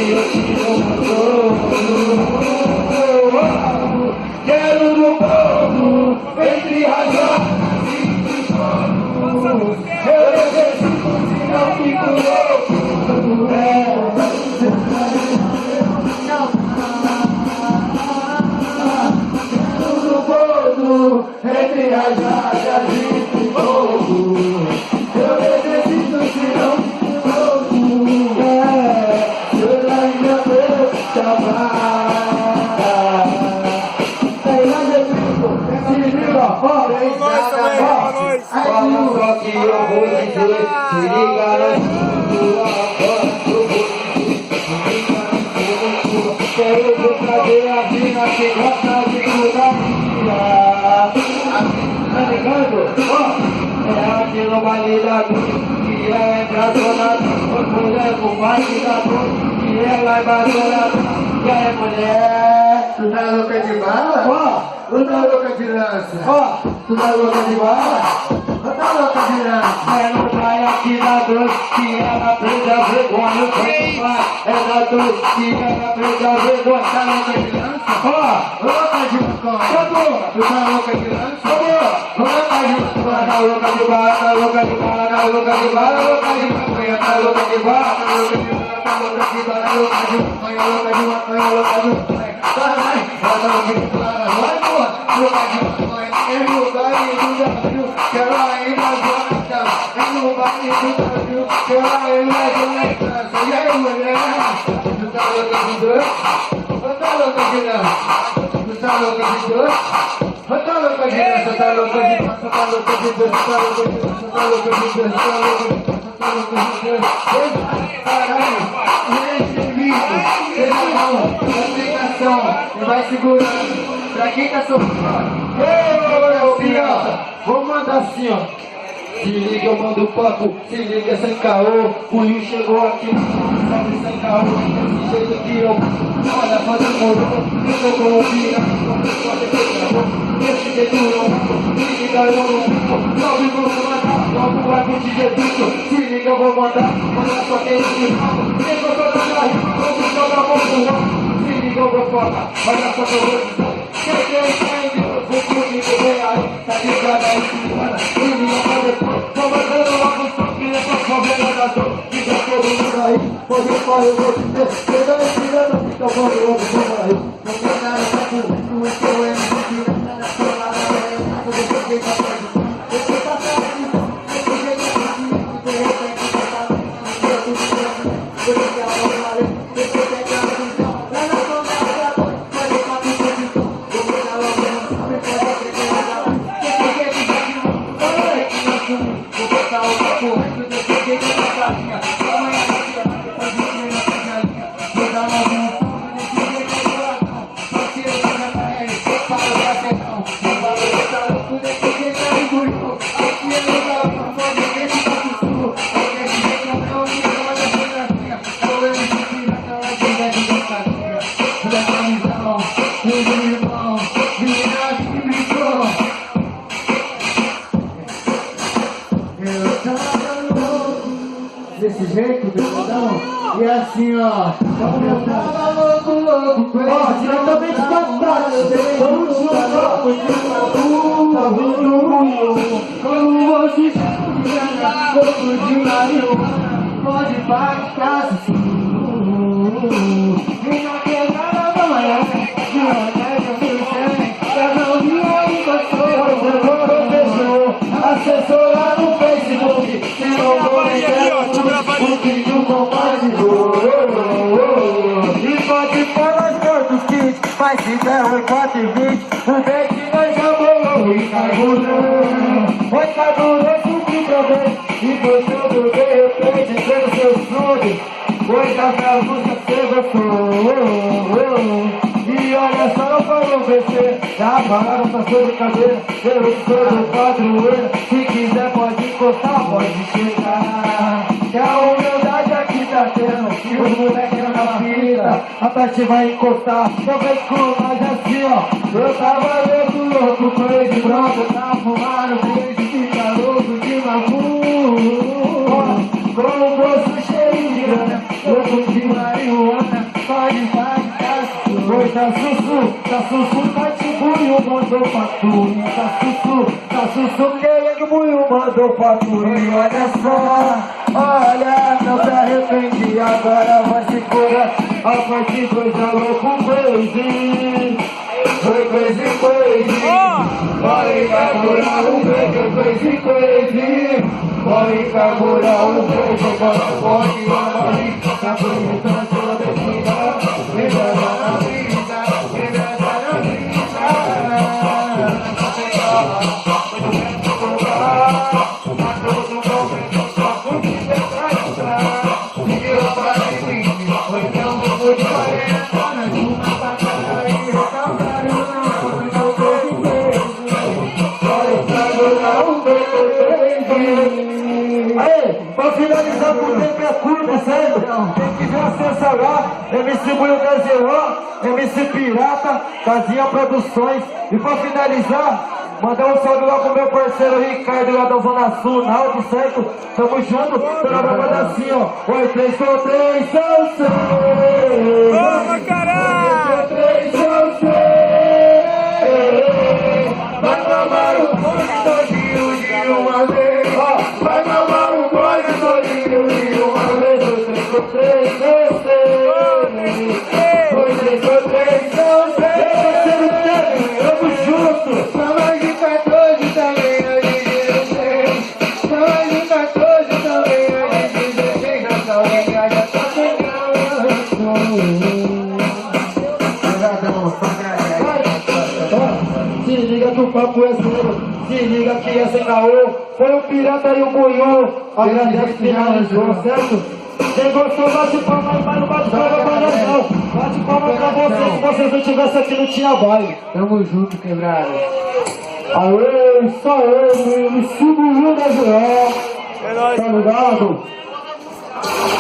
eu te amo. Quero no povo, entre razões e sono. Eu necessito, se não fico louco. Entre as rajas e fogo, eu necessito se não fogo, eu ainda vou chamar. Aí nós é trigo, se liga, ó, só que eu vou dizer, se liga, nós quero ver cadê a mina que gosta de mudar. Tá ligado? É aqui no baile da luz, que é engraçado, mulher com parte da luz, que ela é baixada, que é mulher. Tu tá louca de bala? Tu tá louca de lança? Tu tá louca de bala? Tu tá louca de lança? É no praia aqui na dor, que ela prende a vergonha, o tempo vai. É na dor, que ela prende a vergonha, tá louca de lança? Louca de maconha, tu tá louca de lança? Louca de maconha, tá louca de bala, tá louca de bala, tá louca de bala, louca de maconha, tá louca de bala, tá louca de bala, tá louca de bala, louca de maconha, louca de maconha, louca de maconha. Vai, ela não me fala, vai, porra, louca de maconha, é no baile do Brasil, que ela ainda gosta, é no baile do Brasil, que ela ainda gosta. E aí, mulher, tu tá louca de dor? Tu tá louca de dança? Tu tá louca de dor? Tu tá louca de dança? Tá louca de dança? Tá louca de dança? Tá louca de dança? Tá louca de dança? Tá louca de dança? Tá louca de dança? Caralho, esse bicho, esse não, aplicação, e vai segurando. Pra quem tá sofrendo? Assim, ó, vou mandar assim, ó. Se liga, eu mando papo, se liga sem caô. O Rio chegou aqui, sabe, sem caô. Desse jeito que eu, olha, faz demorou. Eu tô com o pira, pode ter caô. Esse jeito não, se liga, eu não. Salve, vou mandar, logo vai pro Jesus. Se liga, eu vou mandar, olha só quem se fala. Quem gostou da live, vamos jogar com o se liga, eu vou falar, olha só que eu vou dizer. Quem entende, vou comigo, vem aí, tá ligado aí, se liga, se liga, depois. Tô mandando uma função que é só problema da dor. Fica todo mundo aí, pode falar, eu vou dizer. Chega aí, tirando, fica bom, eu vou dizer aí. Não tem nada pra tu, não é teu, é muito tira, não é teu lado, é eu, vou dizer que tá perto. Você tá perto, você chega aqui, de repente, você tá perto, você quer a mão, você quer a atenção. Lá na sua casa, pode ficar com o seu visto. Vou pegar logo, você pode aprender a dar. Você quer que vai de novo, olha aí que nós somos. Vou botar o papo reto, você quer que vai pra linha. Amanhã na tia, depois de treino na jalinha. Vou dar uma mão, nesse jeito de coração. Parceiro, você já tá aí, para o cafetão. Não vai botar louco desse jeito aí, burro. Aqui é lugar, pode ver que tá pro sul. Desse jeito não é o que chama da fotografia. Sou eu me sentindo naquela vida de dançadinha. Da camisão, do irmão, menina que brincou. Eu tava louco, desse jeito, pesadão. E assim, ó, eu tava louco, ó, diretamente da praia, vamos jogar muito tá vindo como você chega, pouco de marihuana, pode pagar se e na quebrada da manhã, de onde eu sei, eu não vi aí gostou, eu vou professor, assessorar no Facebook, se não vou entrar, o vídeo compartilhou. E pode pôr nós todos kits, mas se der 8,20, o dente nós já bolou e carburou. Oi, carburou, subiu pra ver, e você do de repente, pelo seu sonho. Oi, da minha música você gostou. E olha só, eu falo você, já pararam pra sua brincadeira. Eu sou do padroeiro, se quiser pode encostar, pode chegar. Que a humildade aqui tá tendo, e os moleques na fita, a parte vai encostar, talvez com nós assim, ó. Eu tava louco, louco, coisa de branco, tá fumando, beijo, fica louco de mamu. Com o bolso cheio de grana, louco de marihuana, Oi, tá sussu, tá tibunho, mandou pra tu. Tá sussu, que buio mandou pra tu. E olha só, olha, não se arrependi, agora vai se curar. A parte coisa louco, crazy. Foi crazy. Vai caburar um beijo, crazy. Vai caburar um beijo, pode ir, tá bonita, toda descida. Pra finalizar com o tempo é curto, sério. Quem quiser acessar lá, MC Buio Gazeló, MC Pirata, Casinha Produções. E pra finalizar, mandar um salve lá pro meu parceiro Ricardo lá da Zona Sul, Naldo, certo? Tamo junto, tô na banda assim, ó. Oi, 3 com 3, são 6. Vamos, caralho! 3 são 6. Vai mamar o bonde todinho de uma vez. Vai mamar o bonde todinho de uma vez. 3 com 3, são 6. 3 com 3, são 6. Tamo junto. Tamo de 14 também, eu de 16. Tamo de 14 também, eu de 16. Nossa alegria já tá chegando. Se liga que o papo é sério, se liga que é sem caô. Foi o Pirata e o Buiú, agradece finalizou, certo? Quem gostou, bate palma, mas não bate palma pra nós não. Bate palma pra vocês, se vocês não tivessem aqui não tinha baile. Tamo junto, quebrada. Aê, só eu, me sigo o Gazeló. É nóis. Tá ligado?